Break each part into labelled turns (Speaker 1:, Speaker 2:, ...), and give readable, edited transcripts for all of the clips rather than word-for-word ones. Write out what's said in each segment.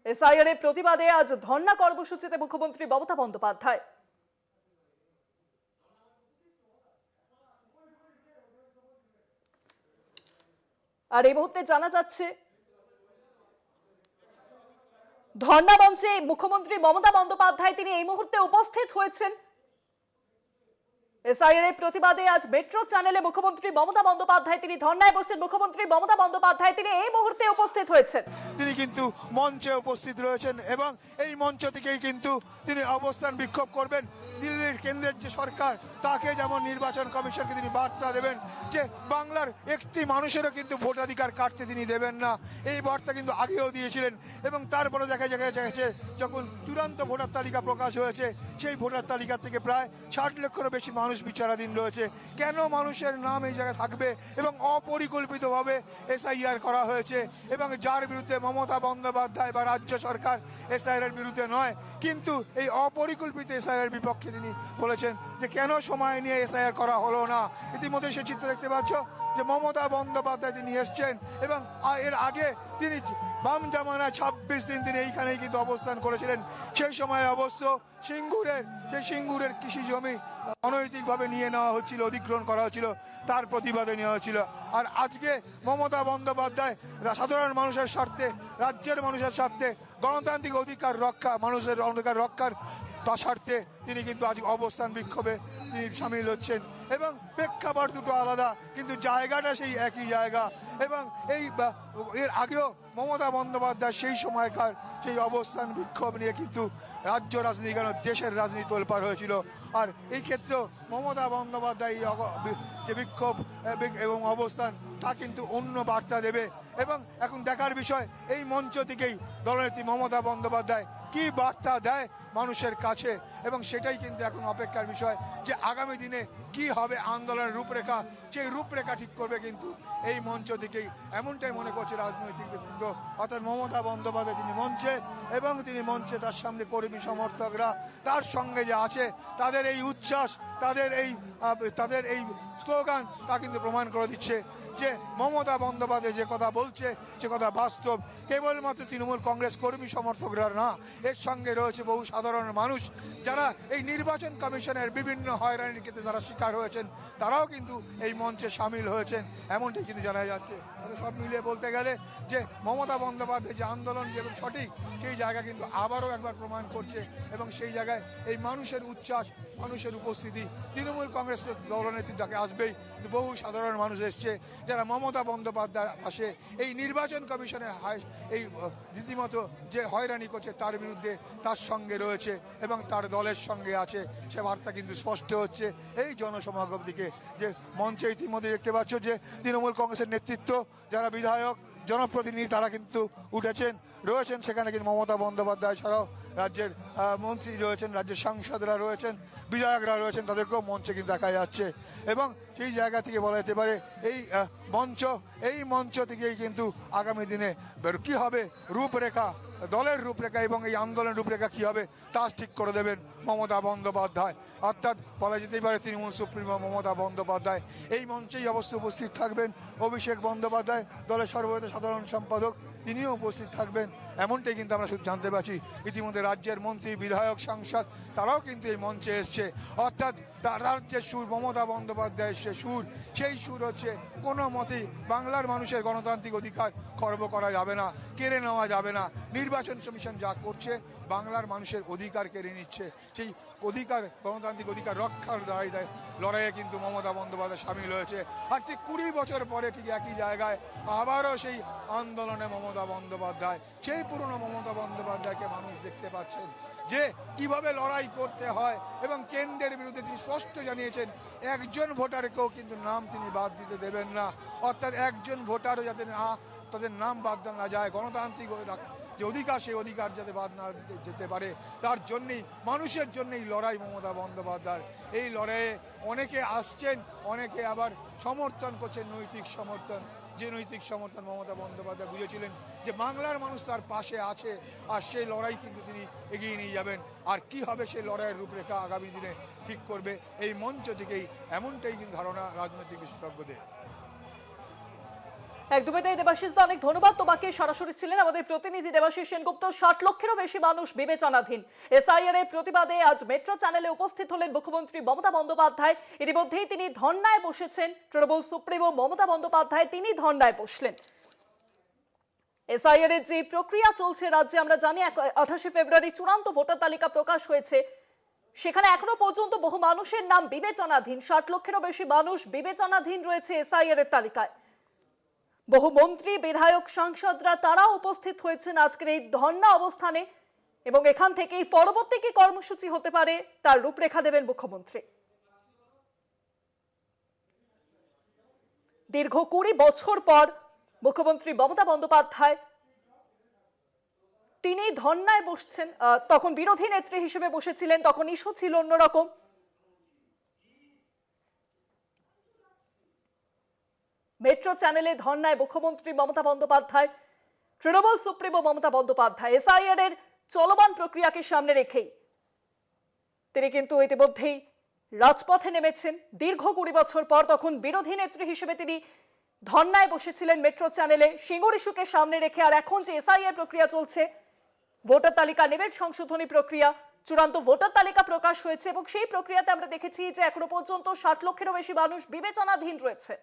Speaker 1: SIR এর প্রতিবাদে আজ ধর্ণা কর্মসূচিতে মুখ্যমন্ত্রী মমতা বন্দ্যোপাধ্যায়। আর এই মুহূর্তে জানা যাচ্ছে ধর্ণা মঞ্চে মুখ্যমন্ত্রী মমতা বন্দ্যোপাধ্যায় তিনি এই মুহূর্তে উপস্থিত হয়েছেন। এসআইআর এর প্রতিবাদে আজ মেট্রো চ্যানেলে মুখ্যমন্ত্রী মমতা বন্দ্যোপাধ্যায় তিনি ধর্ণায় বসছেন। মুখ্যমন্ত্রী মমতা বন্দ্যোপাধ্যায় তিনি এই মুহূর্তে উপস্থিত হয়েছেন।
Speaker 2: তিনি কিন্তু মঞ্চে উপস্থিত রয়েছেন এবং এই মঞ্চ থেকেই কিন্তু তিনি অবস্থান বিক্ষোভ করবেন। দিল্লির কেন্দ্রের যে সরকার তাকে যেমন নির্বাচন কমিশনকে তিনি বার্তা দেবেন যে বাংলার একটি মানুষেরও কিন্তু ভোটাধিকার কাটতে তিনি দেবেন না, এই বার্তা কিন্তু আগেও দিয়েছিলেন। এবং তারপরে দেখা গেছে যখন চূড়ান্ত ভোটার তালিকা প্রকাশ হয়েছে সেই ভোটার তালিকা থেকে প্রায় 60 লক্ষেরও বেশি মানুষ বিচারাধীন রয়েছে। কেন মানুষের নাম এই জায়গায় থাকবে এবং অপরিকল্পিতভাবে এসআইআর করা হয়েছে এবং যার বিরুদ্ধে মমতা বন্দ্যোপাধ্যায় বা রাজ্য সরকার এসআইআর এর বিরুদ্ধে নয় কিন্তু এই অপরিকল্পিত এসআইআর এর বিপক্ষে তিনি বলেছেন যে কেন সময় নিয়ে এসআইআর করা হলো না। ইতিমধ্যে সে চিত্র দেখতে পাচ্ছ যে মমতা বন্দ্যোপাধ্যায় তিনি এসছেন এবং এর আগে তিনি বাম জামানায় 26 দিন তিনি এইখানেই কিন্তু অবস্থান করেছিলেন। সেই সময় অবশ্য সিঙ্গুরের কৃষি জমি অনৈতিকভাবে নিয়ে নেওয়া হচ্ছিল, অধিগ্রহণ করা হচ্ছিল, তার প্রতিবাদে নেওয়া হচ্ছিল। আর আজকে মমতা বন্দ্যোপাধ্যায় সাধারণ মানুষের স্বার্থে, রাজ্যের মানুষের স্বার্থে, গণতান্ত্রিক অধিকার রক্ষা, মানুষের অধিকার রক্ষার তার স্বার্থে তিনি কিন্তু আজ অবস্থান বিক্ষোভে তিনি সামিল হচ্ছেন এবং প্রেক্ষাপট দুটো আলাদা কিন্তু জায়গাটা সেই একই জায়গা। এবং এর আগেও মমতা বন্দ্যোপাধ্যায় সেই সময়কার সেই অবস্থান বিক্ষোভ নিয়ে কিন্তু রাজ্য রাজনীতি কেন দেশের রাজনীতি তোলপাড় হয়েছিল। আর এই ক্ষেত্রেও মমতা বন্দ্যোপাধ্যায় যে বিক্ষোভ এবং অবস্থান তা কিন্তু অন্য বার্তা দেবে এবং এখন দেখার বিষয় এই মঞ্চ থেকেই দলনেত্রী মমতা বন্দ্যোপাধ্যায় কি বার্তা দেয় মানুষের কাছে এবং সেটাই কিন্তু এখন অপেক্ষার বিষয় যে আগামী দিনে কি হবে আন্দোলনের রূপরেখা, সেই রূপরেখা ঠিক করবে কিন্তু এই মঞ্চ থেকেই, এমনটাই মনে করছে রাজনৈতিক ব্যক্তিত্ব অর্থাৎ মমতা বন্দ্যোপাধ্যায় তিনি মঞ্চে এবং তিনি মঞ্চে তার সামনে কর্মী সমর্থকরা তার সঙ্গে যে আছে তাদের এই উচ্ছ্বাস, তাদের এই স্লোগান তা কিন্তু প্রমাণ করে দিচ্ছে যে মমতা বন্দ্যোপাধ্যায় যে কথা বলছে সে কথা বাস্তব। কেবলমাত্র তৃণমূল কংগ্রেস কর্মী সমর্থকরা না, এর সঙ্গে রয়েছে বহু সাধারণ মানুষ যারা এই নির্বাচন কমিশনের বিভিন্ন হয়রানির ক্ষেত্রে যারা শিকার হয়েছেন তারাও কিন্তু এই মঞ্চে সামিল হয়েছেন, এমনটাই কিন্তু জানা যাচ্ছে। সব মিলিয়ে বলতে গেলে যে মমতা বন্দ্যোপাধ্যায় যে আন্দোলন যে সঠিক সেই জায়গা কিন্তু আবারও একবার প্রমাণ করছে এবং সেই জায়গায় এই মানুষের উচ্ছ্বাস, মানুষের উপস্থিতি, তৃণমূল কংগ্রেস দলনেত্রী যাকে আসবেই কিন্তু বহু সাধারণ মানুষ এসছে যারা মমতা বন্দ্যোপাধ্যায়ের পাশে এই নির্বাচন কমিশনের এই রীতিমতো যে হয়রানি করছে তার বিরুদ্ধে তার সঙ্গে রয়েছে এবং তার দলের সঙ্গে আছে, সে বার্তা কিন্তু স্পষ্ট হচ্ছে এই জনসমাগম দিকে। যে মঞ্চে ইতিমধ্যে দেখতে পাচ্ছ যে তৃণমূল কংগ্রেসের নেতৃত্ব, যারা বিধায়ক, জনপ্রতিনিধি তারা কিন্তু রয়েছেন সেখানে কিন্তু মমতা বন্দ্যোপাধ্যায় ছাড়াও রাজ্যের মন্ত্রী রয়েছেন, রাজ্যের সাংসদরা রয়েছেন, বিধায়করা রয়েছেন, তাদেরকেও মঞ্চে কিন্তু দেখা যাচ্ছে এবং সেই জায়গা থেকে বলা যেতে পারে এই মঞ্চ থেকেই কিন্তু আগামী দিনে কি হবে রূপরেখা, দলের রূপরেখা এবং এই আন্দোলনের রূপরেখা কি হবে তা ঠিক করে দেবেন মমতা বন্দ্যোপাধ্যায়। অর্থাৎ বলা যেতেই পারে তৃণমূল সুপ্রিমো মমতা বন্দ্যোপাধ্যায় এই মঞ্চেই অবশ্যই উপস্থিত থাকবেন। অভিষেক বন্দ্যোপাধ্যায় দলের সর্বভারতীয় সাধারণ সম্পাদক তিনিও উপস্থিত থাকবেন, এমনটাই কিন্তু আমরা শুধু জানতে পারছি। ইতিমধ্যে রাজ্যের মন্ত্রী, বিধায়ক, সাংসদ তারাও কিন্তু এই মঞ্চে এসছে। অর্থাৎ তার রাজ্যের সুর, মমতা বন্দ্যোপাধ্যায়ের সেই সুর হচ্ছে কোনো মতেই বাংলার মানুষের গণতান্ত্রিক অধিকার খর্ব করা যাবে না, কেড়ে নেওয়া যাবে না। নির্বাচন কমিশন যা করছে বাংলার মানুষের অধিকার কেড়ে নিচ্ছে, সেই অধিকার, গণতান্ত্রিক অধিকার রক্ষার লড়াইয়ে কিন্তু মমতা বন্দ্যোপাধ্যায় সামিল হয়েছে। আর ঠিক 20 বছর পরে ঠিক একই জায়গায় আবারও সেই আন্দোলনে মমতা বন্দ্যোপাধ্যায়, সেই পুরনো মমতা বন্দ্যোপাধ্যায়কে মানুষ দেখতে পাচ্ছেন যে কিভাবে লড়াই করতে হয় এবং কেন্দ্রের বিরুদ্ধে তিনি স্পষ্ট জানিয়েছেন একজন ভোটারকেও কিন্তু নাম তিনি বাদ দিতে দেবেন না। অর্থাৎ একজন ভোটারও যাতে তাদের নাম বাদ না যায়, গণতান্ত্রিক যে অধিকার সেই অধিকার যাতে বাদ না যেতে পারে তার জন্যই, মানুষের জন্যই লড়াই মমতা বন্দ্যোপাধ্যায়। এই লড়াইয়ে অনেকে আসছেন, অনেকে আবার সমর্থন করছেন, নৈতিক সমর্থন। যে নৈতিক সমর্থন মমতা বন্দ্যোপাধ্যায় বুঝেছিলেন যে বাংলার মানুষ তার পাশে আছে আর সেই লড়াই কিন্তু তিনি এগিয়ে নিয়ে যাবেন। আর কি হবে সেই লড়াইয়ের রূপরেখা আগামী দিনে ঠিক করবে এই মঞ্চ থেকেই, এমনটাই কিন্তু ধারণা রাজনৈতিক বিশেষজ্ঞদের।
Speaker 1: একদমই তাই দেবাশিস দা, অনেক ধন্যবাদ তোমাকে। সরাসরি ছিলেন আমাদের প্রতিনিধি দেবাশিস সেনগুপ্ত। 60 লক্ষেরও বেশি মানুষ বিবেচনাধীন। এসআইআর এর প্রতিবাদে আজ মেট্রো চ্যানেলে উপস্থিত হলেন মুখ্যমন্ত্রী মমতা বন্দ্যোপাধ্যায়। ইতিমধ্যেই তিনি ধর্নায় বসেছেন। তৃণমূল সুপ্রিমো মমতা বন্দ্যোপাধ্যায় তিনি ধর্নায় বসলেন। এসআইআর এর যে প্রক্রিয়া চলছে রাজ্যে, আমরা জানি 28 ফেব্রুয়ারি চূড়ান্ত ভোটার তালিকা প্রকাশ হয়েছে। সেখানে এখনো পর্যন্ত বহু মানুষের নাম বিবেচনাধীন। 60 লক্ষেরও বেশি মানুষ বিবেচনাধীন রয়েছে এসআইআর এর তালিকায়। বহু মন্ত্রী, বিধায়ক, সাংসদরা তারাও উপস্থিত হয়েছেন আজকের এই ধর্ণা অবস্থানে, এবং এখান থেকেই পরবর্তী কি কর্মসূচি হতে পারে তার রূপরেখা দেবেন মুখ্যমন্ত্রী। দীর্ঘ 20 বছর পর মুখ্যমন্ত্রী মমতা বন্দ্যোপাধ্যায় তিনি ধর্ণায় বসছেন। তখন বিরোধী নেত্রী হিসেবে বসেছিলেন, তখন ইস্যু ছিল অন্যরকম। মেট্রো চ্যানেলে ধর্ণায় মুখ্যমন্ত্রী মমতা বন্দ্যোপাধ্যায়, তৃণমূল সুপ্রিমো মমতা বন্দ্যোপাধ্যায় এসআইআর এর চলমান প্রক্রিয়াকে সামনে রেখেই তিনি কিন্তু ইতিমধ্যেই রাজপথে নেমেছেন। দীর্ঘ 20 বছর পর তখন বিরোধী নেত্রী হিসেবে তিনি ধর্ণায় বসেছিলেন মেট্রো চ্যানেলে, সিঙ্গুর ইস্যুকে সামনে রেখে। আর এখন যে এসআইআর প্রক্রিয়া চলছে, ভোটার তালিকা নিবেদ সংশোধনী প্রক্রিয়া, চূড়ান্ত ভোটার তালিকা প্রকাশ হয়েছে, এবং সেই প্রক্রিয়াতে আমরা দেখেছি যে এখনো পর্যন্ত 60 লক্ষেরও বেশি মানুষ বিবেচনাধীন রয়েছে।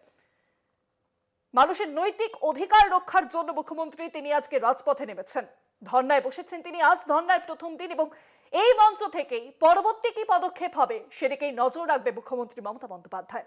Speaker 1: মানুষের নৈতিক অধিকার রক্ষার জন্য মুখ্যমন্ত্রী তিনি আজকে রাজপথে নেমেছেন, ধর্ণায় বসেছেন তিনি। আজ ধর্ণার প্রথম দিন, এবং এই মঞ্চ থেকেই পরবর্তী কি পদক্ষেপ হবে সেদিকেই নজর রাখবে মুখ্যমন্ত্রী মমতা বন্দ্যোপাধ্যায়।